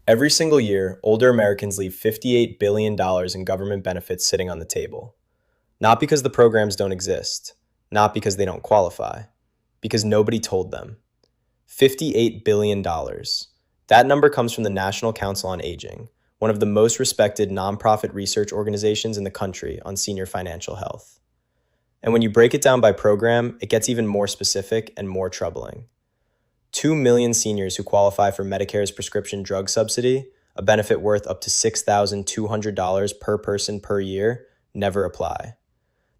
Every single year, older Americans leave $58 billion in government benefits sitting on the table. Not because the programs don't exist, not because they don't qualify, because nobody told them. $58 billion. That number comes from the National Council on Aging, one of the most respected nonprofit research organizations in the country on senior financial health. And when you break it down by program, it gets even more specific and more troubling. 2 million seniors who qualify for Medicare's prescription drug subsidy, a benefit worth up to $6,200 per person per year, never apply.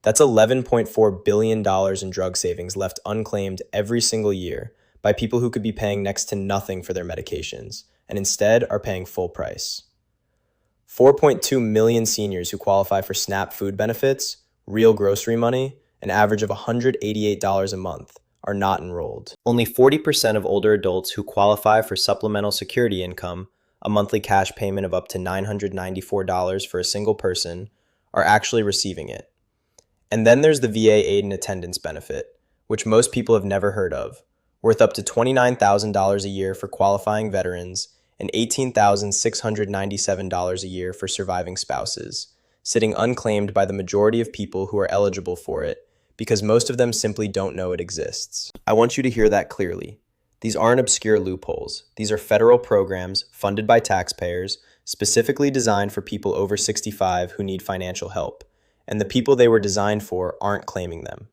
That's $11.4 billion in drug savings left unclaimed every single year by people who could be paying next to nothing for their medications, and instead are paying full price. 4.2 million seniors who qualify for SNAP food benefits, real grocery money, an average of $188 a month, are not enrolled. Only 40% of older adults who qualify for supplemental security income, a monthly cash payment of up to $994 for a single person, are actually receiving it. And then there's the VA aid and attendance benefit, which most people have never heard of, worth up to $29,000 a year for qualifying veterans and $18,697 a year for surviving spouses, sitting unclaimed by the majority of people who are eligible for it, because most of them simply don't know it exists. I want you to hear that clearly. These aren't obscure loopholes. These are federal programs funded by taxpayers, specifically designed for people over 65 who need financial help, and the people they were designed for aren't claiming them.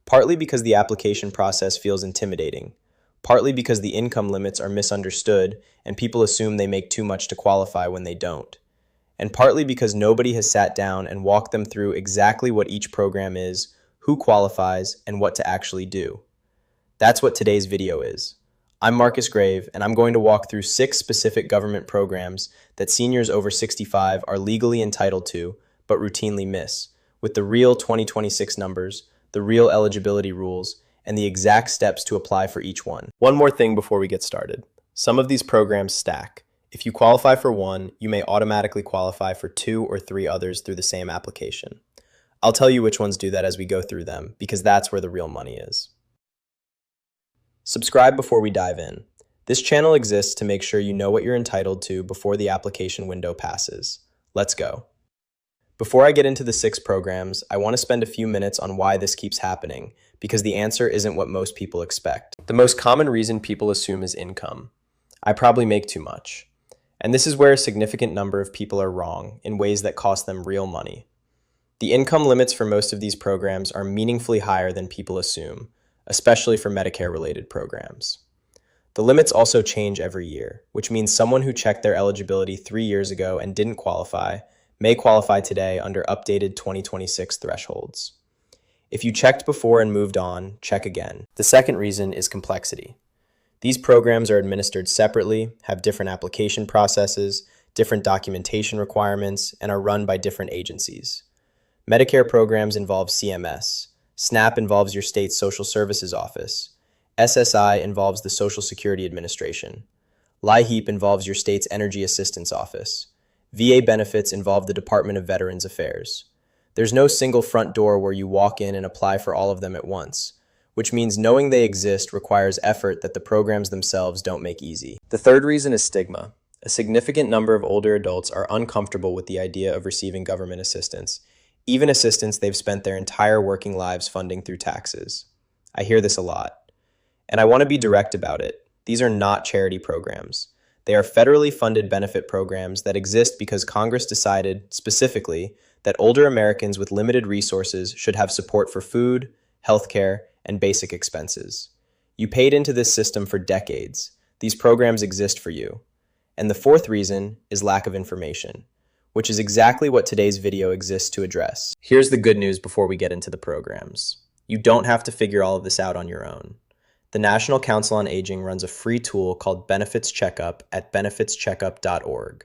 Partly because the application process feels intimidating, partly because the income limits are misunderstood and people assume they make too much to qualify when they don't, and partly because nobody has sat down and walked them through exactly what each program is, who qualifies, and what to actually do. That's what today's video is. I'm Marcus Grave, and I'm going to walk through 6 specific government programs that seniors over 65 are legally entitled to, but routinely miss, with the real 2026 numbers, the real eligibility rules, and the exact steps to apply for each one. One more thing before we get started. Some of these programs stack. If you qualify for one, you may automatically qualify for 2 or 3 others through the same application. I'll tell you which ones do that as we go through them, because that's where the real money is. Subscribe before we dive in. This channel exists to make sure you know what you're entitled to before the application window passes. Let's go. Before I get into the 6 programs, I want to spend a few minutes on why this keeps happening, because the answer isn't what most people expect. The most common reason people assume is income. I probably make too much. And this is where a significant number of people are wrong in ways that cost them real money. The income limits for most of these programs are meaningfully higher than people assume, especially for Medicare-related programs. The limits also change every year, which means someone who checked their eligibility 3 years ago and didn't qualify may qualify today under updated 2026 thresholds. If you checked before and moved on, check again. The second reason is complexity. These programs are administered separately, have different application processes, different documentation requirements, and are run by different agencies. Medicare programs involve CMS. SNAP involves your state's social services office. SSI involves the Social Security Administration. LIHEAP involves your state's Energy Assistance Office. VA benefits involve the Department of Veterans Affairs. There's no single front door where you walk in and apply for all of them at once, which means knowing they exist requires effort that the programs themselves don't make easy. The third reason is stigma. A significant number of older adults are uncomfortable with the idea of receiving government assistance, even assistance they've spent their entire working lives funding through taxes. I hear this a lot. And I want to be direct about it. These are not charity programs. They are federally funded benefit programs that exist because Congress decided, specifically, that older Americans with limited resources should have support for food, healthcare, and basic expenses. You paid into this system for decades. These programs exist for you. And the fourth reason is lack of information, which is exactly what today's video exists to address. Here's the good news before we get into the programs. You don't have to figure all of this out on your own. The National Council on Aging runs a free tool called Benefits Checkup at benefitscheckup.org.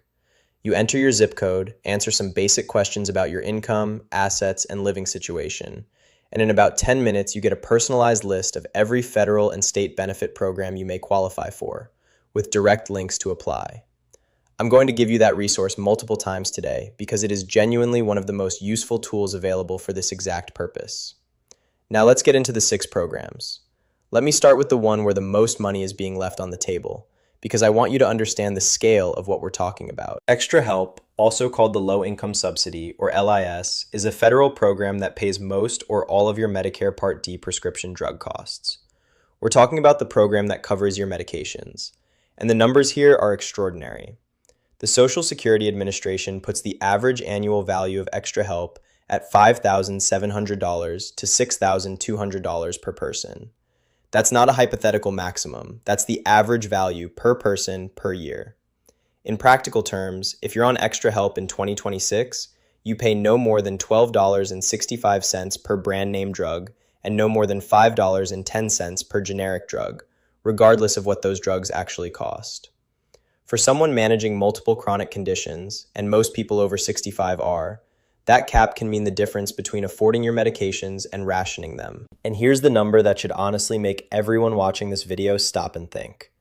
You enter your zip code, answer some basic questions about your income, assets, and living situation, and in about 10 minutes you get a personalized list of every federal and state benefit program you may qualify for, with direct links to apply. I'm going to give you that resource multiple times today because it is genuinely one of the most useful tools available for this exact purpose. Now let's get into the 6 programs. Let me start with the one where the most money is being left on the table, because I want you to understand the scale of what we're talking about. Extra Help, also called the Low Income Subsidy, or LIS, is a federal program that pays most or all of your Medicare Part D prescription drug costs. We're talking about the program that covers your medications, and the numbers here are extraordinary. The Social Security Administration puts the average annual value of Extra Help at $5,700 to $6,200 per person. That's not a hypothetical maximum. That's the average value per person per year. In practical terms, if you're on Extra Help in 2026, you pay no more than $12.65 per brand name drug and no more than $5.10 per generic drug, regardless of what those drugs actually cost. For someone managing multiple chronic conditions, and most people over 65 are, that cap can mean the difference between affording your medications and rationing them. And here's the number that should honestly make everyone watching this video stop and think.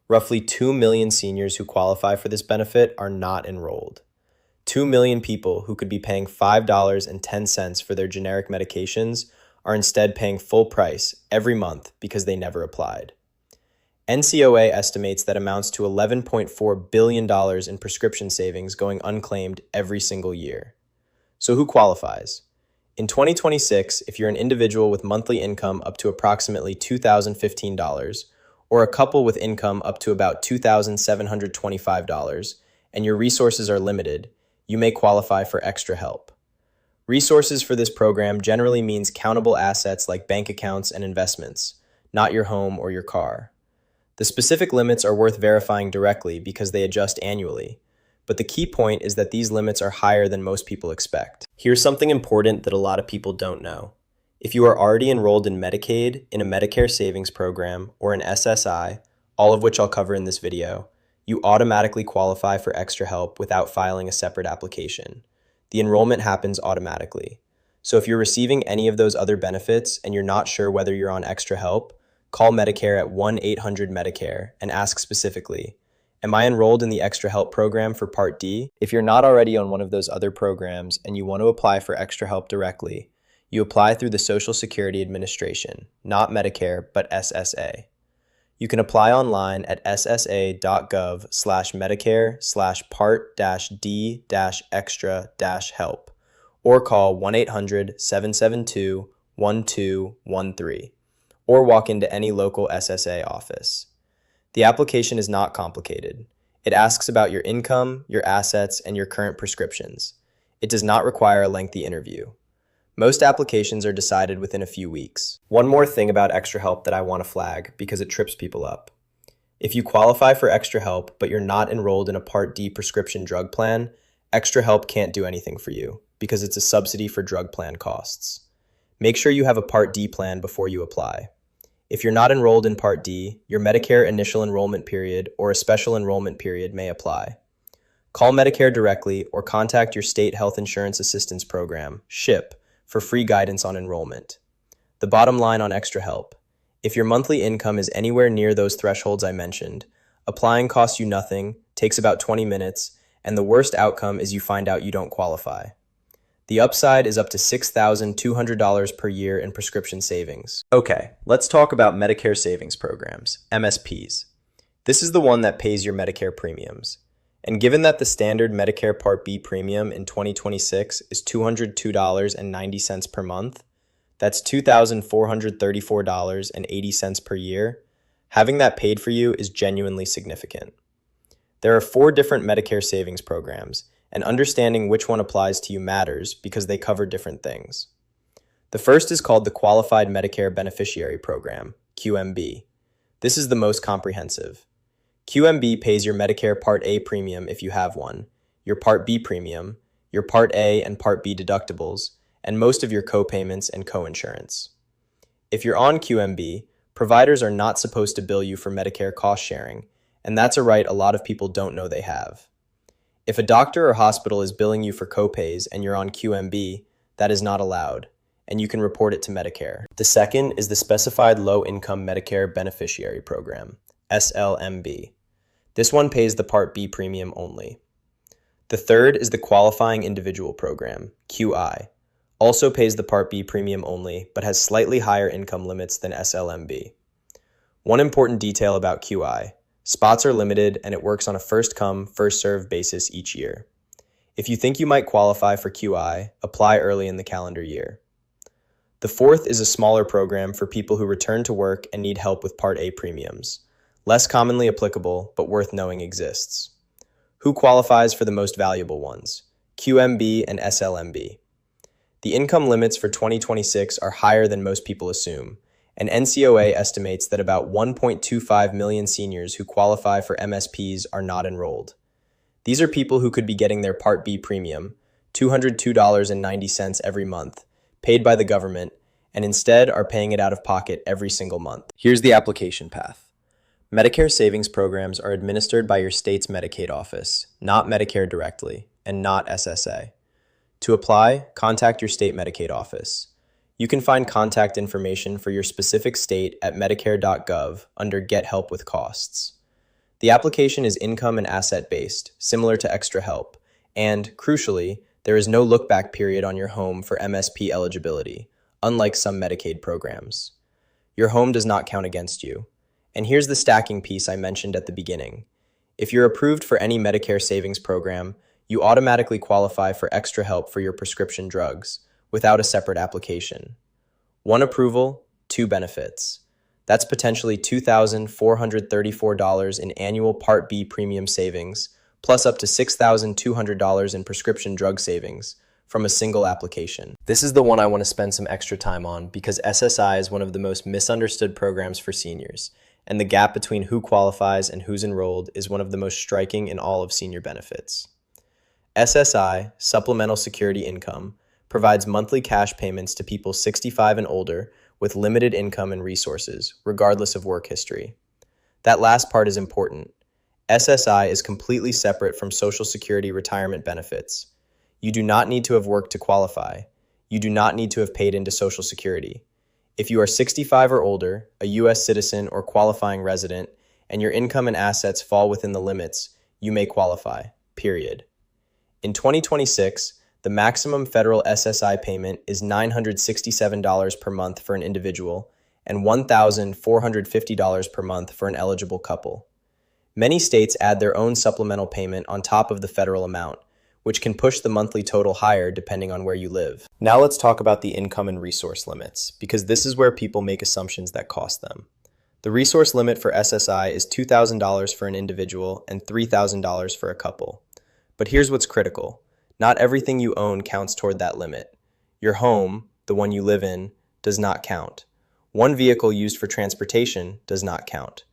Roughly 2 million seniors who qualify for this benefit are not enrolled. 2 million people who could be paying $5.10 for their generic medications are instead paying full price every month because they never applied. NCOA estimates that amounts to $11.4 billion in prescription savings going unclaimed every single year. So who qualifies? In 2026, if you're an individual with monthly income up to approximately $2,015, or a couple with income up to about $2,725, and your resources are limited, you may qualify for Extra Help. Resources for this program generally means countable assets like bank accounts and investments, not your home or your car. The specific limits are worth verifying directly because they adjust annually. But the key point is that these limits are higher than most people expect. Here's something important that a lot of people don't know. If you are already enrolled in Medicaid, in a Medicare savings program, or an SSI, all of which I'll cover in this video, you automatically qualify for Extra Help without filing a separate application. The enrollment happens automatically. So if you're receiving any of those other benefits and you're not sure whether you're on Extra Help, call Medicare at 1-800-MEDICARE and ask specifically, am I enrolled in the Extra Help program for Part D? If you're not already on one of those other programs and you want to apply for Extra Help directly, you apply through the Social Security Administration, not Medicare, but SSA. You can apply online at ssa.gov/Medicare/Part-D-Extra-Help or call 1-800-772-1213 or walk into any local SSA office. The application is not complicated. It asks about your income, your assets, and your current prescriptions. It does not require a lengthy interview. Most applications are decided within a few weeks. One more thing about Extra Help that I want to flag because it trips people up. If you qualify for Extra Help but you're not enrolled in a Part D prescription drug plan, Extra Help can't do anything for you because it's a subsidy for drug plan costs. Make sure you have a Part D plan before you apply. If you're not enrolled in Part D, your Medicare initial enrollment period or a special enrollment period may apply. Call Medicare directly or contact your state health insurance assistance program, SHIP, for free guidance on enrollment. The bottom line on Extra Help: if your monthly income is anywhere near those thresholds I mentioned, applying costs you nothing, takes about 20 minutes, and the worst outcome is you find out you don't qualify. The upside is up to $6,200 per year in prescription savings. Okay, let's talk about Medicare Savings Programs, MSPs. This is the one that pays your Medicare premiums. And given that the standard Medicare Part B premium in 2026 is $202.90 per month, that's $2,434.80 per year, having that paid for you is genuinely significant. There are 4 different Medicare savings programs, and understanding which one applies to you matters because they cover different things. The first is called the Qualified Medicare Beneficiary Program, QMB. This is the most comprehensive. QMB pays your Medicare Part A premium if you have one, your Part B premium, your Part A and Part B deductibles, and most of your co-payments and co-insurance. If you're on QMB, providers are not supposed to bill you for Medicare cost sharing, and that's a right a lot of people don't know they have. If a doctor or hospital is billing you for copays and you're on QMB, that is not allowed, and you can report it to Medicare. The second is the Specified Low Income Medicare Beneficiary Program, SLMB. This one pays the Part B premium only. The third is the Qualifying Individual Program, QI. Also pays the Part B premium only, but has slightly higher income limits than SLMB. One important detail about QI: Spots are limited and it works on a first-come, first-served basis each year. If you think you might qualify for QI, apply early in the calendar year. The fourth is a smaller program for people who return to work and need help with Part A premiums. Less commonly applicable, but worth knowing exists. Who qualifies for the most valuable ones? QMB and SLMB. The income limits for 2026 are higher than most people assume, and NCOA estimates that about 1.25 million seniors who qualify for MSPs are not enrolled. These are people who could be getting their Part B premium, $202.90 every month, paid by the government, and instead are paying it out of pocket every single month. Here's the application path. Medicare savings programs are administered by your state's Medicaid office, not Medicare directly, and not SSA. To apply, contact your state Medicaid office. You can find contact information for your specific state at medicare.gov under Get Help with Costs. The application is income and asset-based, similar to Extra Help, and, crucially, there is no look-back period on your home for MSP eligibility, unlike some Medicaid programs. Your home does not count against you. And here's the stacking piece I mentioned at the beginning. If you're approved for any Medicare savings program, you automatically qualify for Extra Help for your prescription drugs, without a separate application. One approval, two benefits. That's potentially $2,434 in annual Part B premium savings, plus up to $6,200 in prescription drug savings from a single application. This is the one I want to spend some extra time on because SSI is one of the most misunderstood programs for seniors, and the gap between who qualifies and who's enrolled is one of the most striking in all of senior benefits. SSI, Supplemental Security Income, provides monthly cash payments to people 65 and older with limited income and resources, regardless of work history. That last part is important. SSI is completely separate from Social Security retirement benefits. You do not need to have worked to qualify. You do not need to have paid into Social Security. If you are 65 or older, a U.S. citizen or qualifying resident, and your income and assets fall within the limits, you may qualify, period. In 2026, the maximum federal SSI payment is $967 per month for an individual and $1,450 per month for an eligible couple. Many states add their own supplemental payment on top of the federal amount, which can push the monthly total higher depending on where you live. Now let's talk about the income and resource limits, because this is where people make assumptions that cost them. The resource limit for SSI is $2,000 for an individual and $3,000 for a couple. But here's what's critical. Not everything you own counts toward that limit. Your home, the one you live in, does not count. One vehicle used for transportation does not count.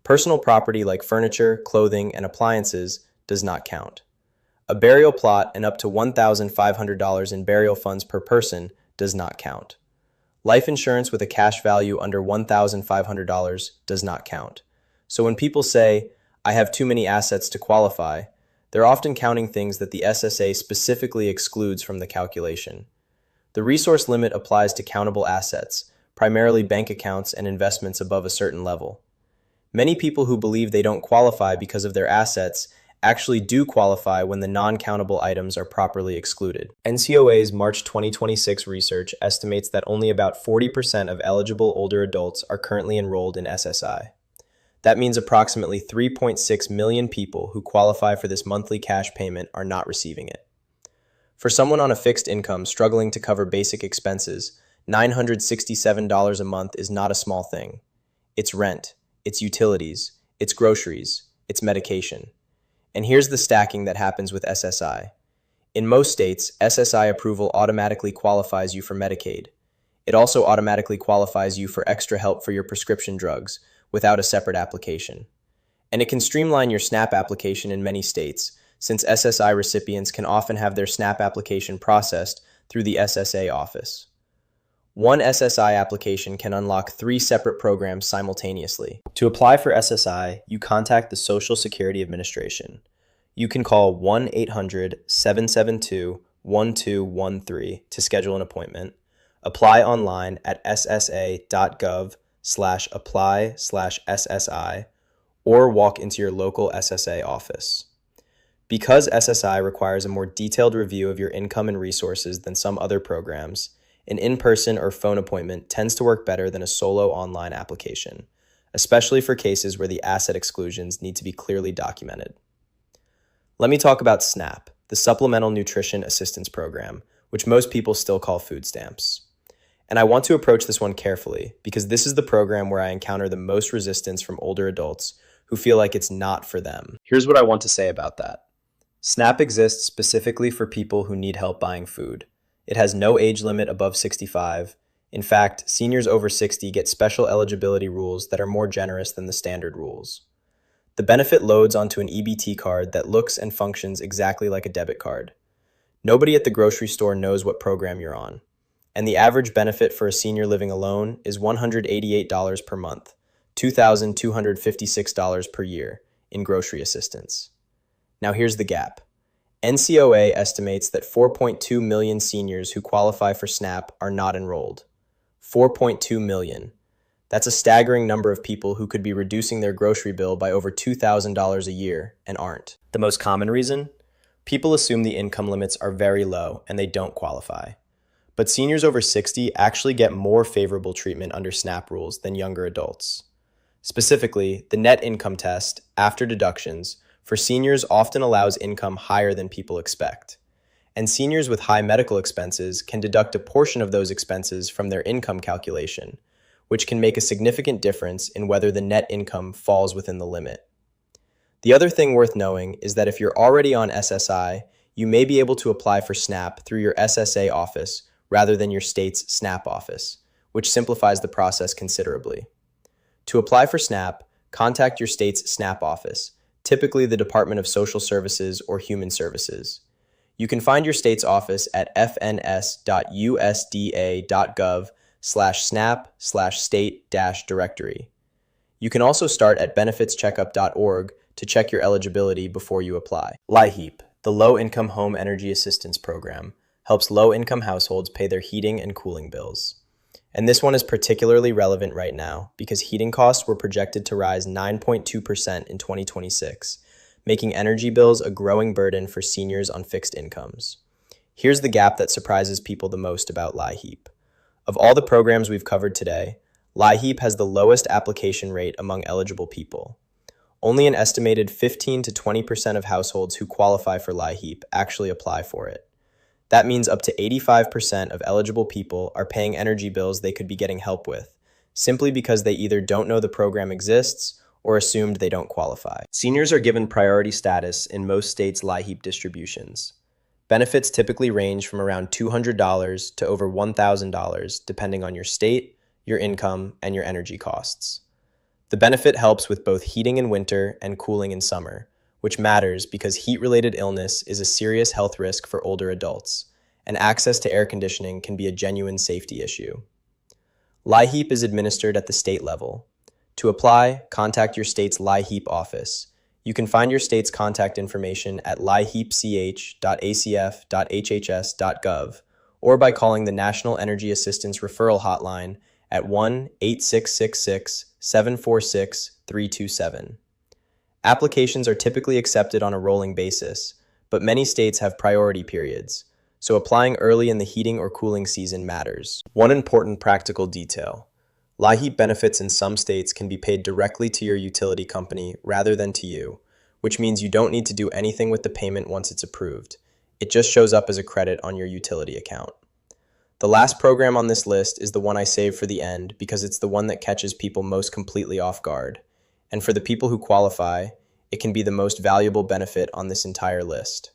Personal property like furniture, clothing, and appliances does not count. A burial plot and up to $1,500 in burial funds per person does not count. Life insurance with a cash value under $1,500 does not count. So when people say, "I have too many assets to qualify," they're often counting things that the SSA specifically excludes from the calculation. The resource limit applies to countable assets, primarily bank accounts and investments above a certain level. Many people who believe they don't qualify because of their assets actually do qualify when the non-countable items are properly excluded. NCOA's March 2026 research estimates that only about 40% of eligible older adults are currently enrolled in SSI. That means approximately 3.6 million people who qualify for this monthly cash payment are not receiving it. For someone on a fixed income struggling to cover basic expenses, $967 a month is not a small thing. It's rent, it's utilities, it's groceries, it's medication. And here's the stacking that happens with SSI. In most states, SSI approval automatically qualifies you for Medicaid. It also automatically qualifies you for extra help for your prescription drugs without a separate application. And it can streamline your SNAP application in many states, since SSI recipients can often have their SNAP application processed through the SSA office. One SSI application can unlock 3 separate programs simultaneously. To apply for SSI, you contact the Social Security Administration. You can call 1-800-772-1213 to schedule an appointment. Apply online at ssa.gov/apply/SSI or walk into your local SSA office. Because SSI requires a more detailed review of your income and resources than some other programs, an in-person or phone appointment tends to work better than a solo online application. especially for cases where the asset exclusions need to be clearly documented. Let me talk about SNAP, the Supplemental Nutrition Assistance Program, which most people still call food stamps. And I want to approach this one carefully because this is the program where I encounter the most resistance from older adults who feel like it's not for them. Here's what I want to say about that. SNAP exists specifically for people who need help buying food. It has no age limit above 65. In fact, seniors over 60 get special eligibility rules that are more generous than the standard rules. The benefit loads onto an EBT card that looks and functions exactly like a debit card. Nobody at the grocery store knows what program you're on. And the average benefit for a senior living alone is $188 per month, $2,256 per year in grocery assistance. Now here's the gap. NCOA estimates that 4.2 million seniors who qualify for SNAP are not enrolled. 4.2 million. That's a staggering number of people who could be reducing their grocery bill by over $2,000 a year and aren't. The most common reason? People assume the income limits are very low and they don't qualify. But seniors over 60 actually get more favorable treatment under SNAP rules than younger adults. Specifically, the net income test, after deductions, for seniors often allows income higher than people expect. And seniors with high medical expenses can deduct a portion of those expenses from their income calculation, which can make a significant difference in whether the net income falls within the limit. The other thing worth knowing is that if you're already on SSI, you may be able to apply for SNAP through your SSA office rather than your state's SNAP office, which simplifies the process considerably. To apply for SNAP, contact your state's SNAP office, typically the Department of Social Services or Human Services. You can find your state's office at fns.usda.gov/snap/state-directory. You can also start at benefitscheckup.org to check your eligibility before you apply. LIHEAP, the Low Income Home Energy Assistance Program, helps low-income households pay their heating and cooling bills. And this one is particularly relevant right now because heating costs were projected to rise 9.2% in 2026, making energy bills a growing burden for seniors on fixed incomes. Here's the gap that surprises people the most about LIHEAP. Of all the programs we've covered today, LIHEAP has the lowest application rate among eligible people. Only an estimated 15 to 20% of households who qualify for LIHEAP actually apply for it. That means up to 85% of eligible people are paying energy bills they could be getting help with, simply because they either don't know the program exists or assumed they don't qualify. Seniors are given priority status in most states' LIHEAP distributions. Benefits typically range from around $200 to over $1,000 depending on your state, your income, and your energy costs. The benefit helps with both heating in winter and cooling in summer, which matters because heat-related illness is a serious health risk for older adults, and access to air conditioning can be a genuine safety issue. LIHEAP is administered at the state level. To apply, contact your state's LIHEAP office. You can find your state's contact information at liheapch.acf.hhs.gov or by calling the National Energy Assistance Referral Hotline at 1-8666-746-327. Applications are typically accepted on a rolling basis, but many states have priority periods, so applying early in the heating or cooling season matters. One important practical detail. LIHEAP benefits in some states can be paid directly to your utility company rather than to you, which means you don't need to do anything with the payment once it's approved. It just shows up as a credit on your utility account. The last program on this list is the one I saved for the end because it's the one that catches people most completely off guard. And for the people who qualify, it can be the most valuable benefit on this entire list.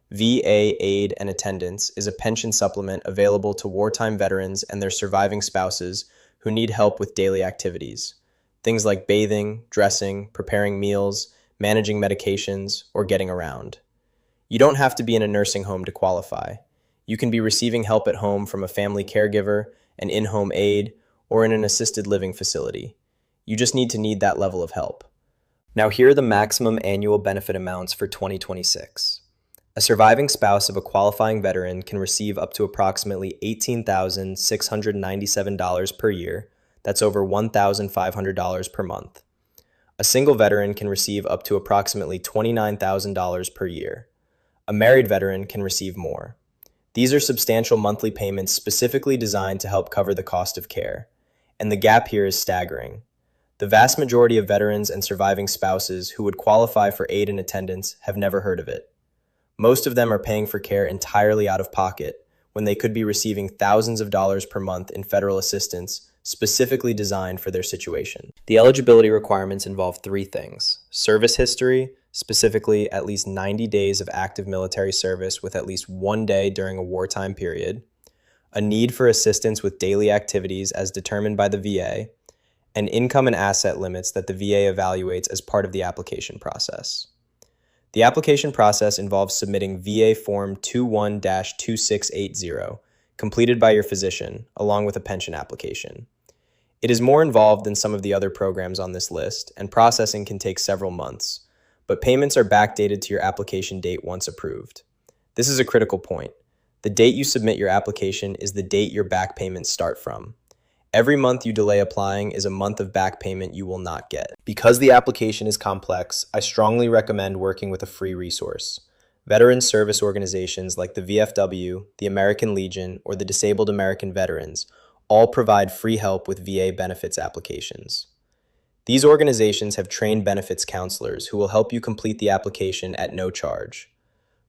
VA Aid and Attendance is a pension supplement available to wartime veterans and their surviving spouses who need help with daily activities. Things like bathing, dressing, preparing meals, managing medications, or getting around. You don't have to be in a nursing home to qualify. You can be receiving help at home from a family caregiver, an in-home aide, or in an assisted living facility. You just need that level of help. Now here are the maximum annual benefit amounts for 2026. A surviving spouse of a qualifying veteran can receive up to approximately $18,697 per year. That's over $1,500 per month. A single veteran can receive up to approximately $29,000 per year. A married veteran can receive more. These are substantial monthly payments specifically designed to help cover the cost of care. And the gap here is staggering. The vast majority of veterans and surviving spouses who would qualify for aid and attendance have never heard of it. Most of them are paying for care entirely out of pocket when they could be receiving thousands of dollars per month in federal assistance specifically designed for their situation. The eligibility requirements involve three things: service history, specifically at least 90 days of active military service with at least 1 day during a wartime period, a need for assistance with daily activities as determined by the VA, and income and asset limits that the VA evaluates as part of the application process. The application process involves submitting VA Form 21-2680, completed by your physician, along with a pension application. It is more involved than some of the other programs on this list, and processing can take several months, but payments are backdated to your application date once approved. This is a critical point. The date you submit your application is the date your back payments start from. Every month you delay applying is a month of back payment you will not get. Because the application is complex, I strongly recommend working with a free resource. Veteran service organizations like the VFW, the American Legion, or the Disabled American Veterans all provide free help with VA benefits applications. These organizations have trained benefits counselors who will help you complete the application at no charge.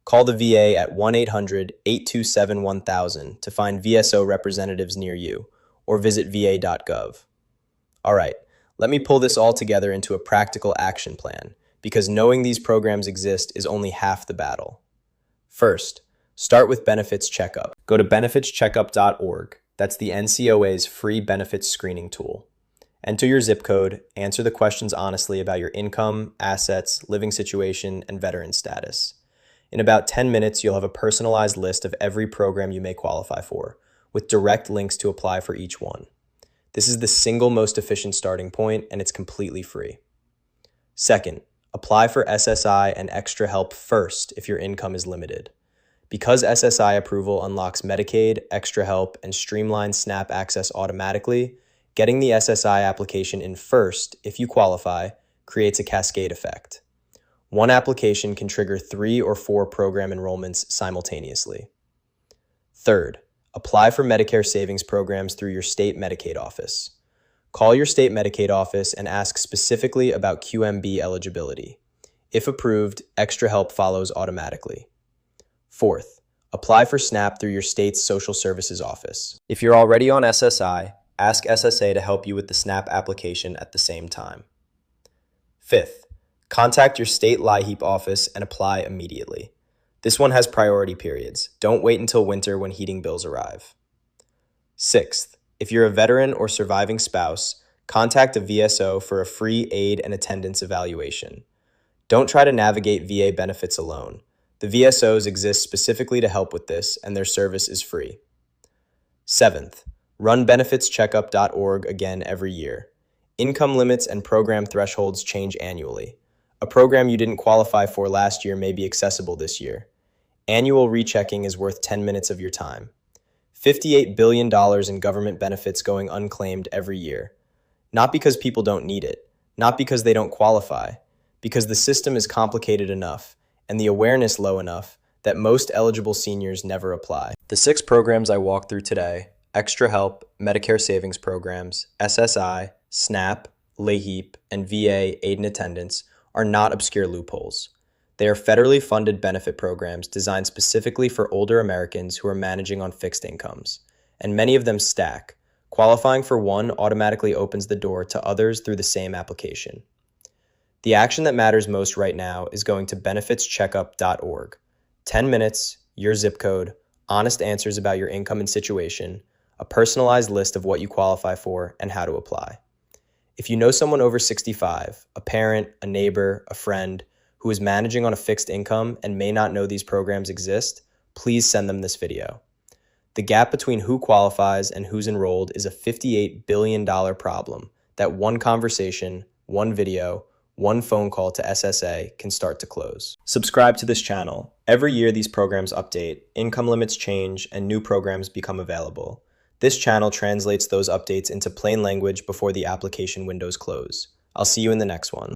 Call the VA at 1-800-827-1000 to find VSO representatives near you, or visit va.gov. All right, let me pull this all together into a practical action plan, because knowing these programs exist is only half the battle. First, start with Benefits Checkup. Go to benefitscheckup.org. That's the NCOA's free benefits screening tool. Enter your zip code, answer the questions honestly about your income, assets, living situation, and veteran status. In about 10 minutes, you'll have a personalized list of every program you may qualify for, with direct links to apply for each one. This is the single most efficient starting point, and it's completely free. Second, apply for SSI and extra help first if your income is limited. Because SSI approval unlocks Medicaid, extra help, and streamlines SNAP access automatically, getting the SSI application in first, if you qualify, creates a cascade effect. One application can trigger 3 or 4 program enrollments simultaneously. Third, apply for Medicare savings programs through your state Medicaid office. Call your state Medicaid office and ask specifically about QMB eligibility. If approved, extra help follows automatically. Fourth, apply for SNAP through your state's social services office. If you're already on SSI, ask SSA to help you with the SNAP application at the same time. Fifth, contact your state LIHEAP office and apply immediately. This one has priority periods. Don't wait until winter when heating bills arrive. Sixth, if you're a veteran or surviving spouse, contact a VSO for a free aid and attendance evaluation. Don't try to navigate VA benefits alone. The VSOs exist specifically to help with this, and their service is free. Seventh, run benefitscheckup.org again every year. Income limits and program thresholds change annually. A program you didn't qualify for last year may be accessible this year. Annual rechecking is worth 10 minutes of your time. $58 billion in government benefits going unclaimed every year. Not because people don't need it, not because they don't qualify, because the system is complicated enough and the awareness low enough that most eligible seniors never apply. The 6 programs I walked through today, Extra Help, Medicare Savings Programs, SSI, SNAP, LIHEAP, and VA Aid and Attendance, are not obscure loopholes. They are federally funded benefit programs designed specifically for older Americans who are managing on fixed incomes, and many of them stack. Qualifying for one automatically opens the door to others through the same application. The action that matters most right now is going to benefitscheckup.org. 10 minutes, your zip code, honest answers about your income and situation, a personalized list of what you qualify for and how to apply. If you know someone over 65, a parent, a neighbor, a friend, who is managing on a fixed income and may not know these programs exist, please send them this video. The gap between who qualifies and who's enrolled is a $58 billion problem that one conversation, one video, one phone call to SSA can start to close. Subscribe to this channel. Every year these programs update, income limits change, and new programs become available. This channel translates those updates into plain language before the application windows close. I'll see you in the next one.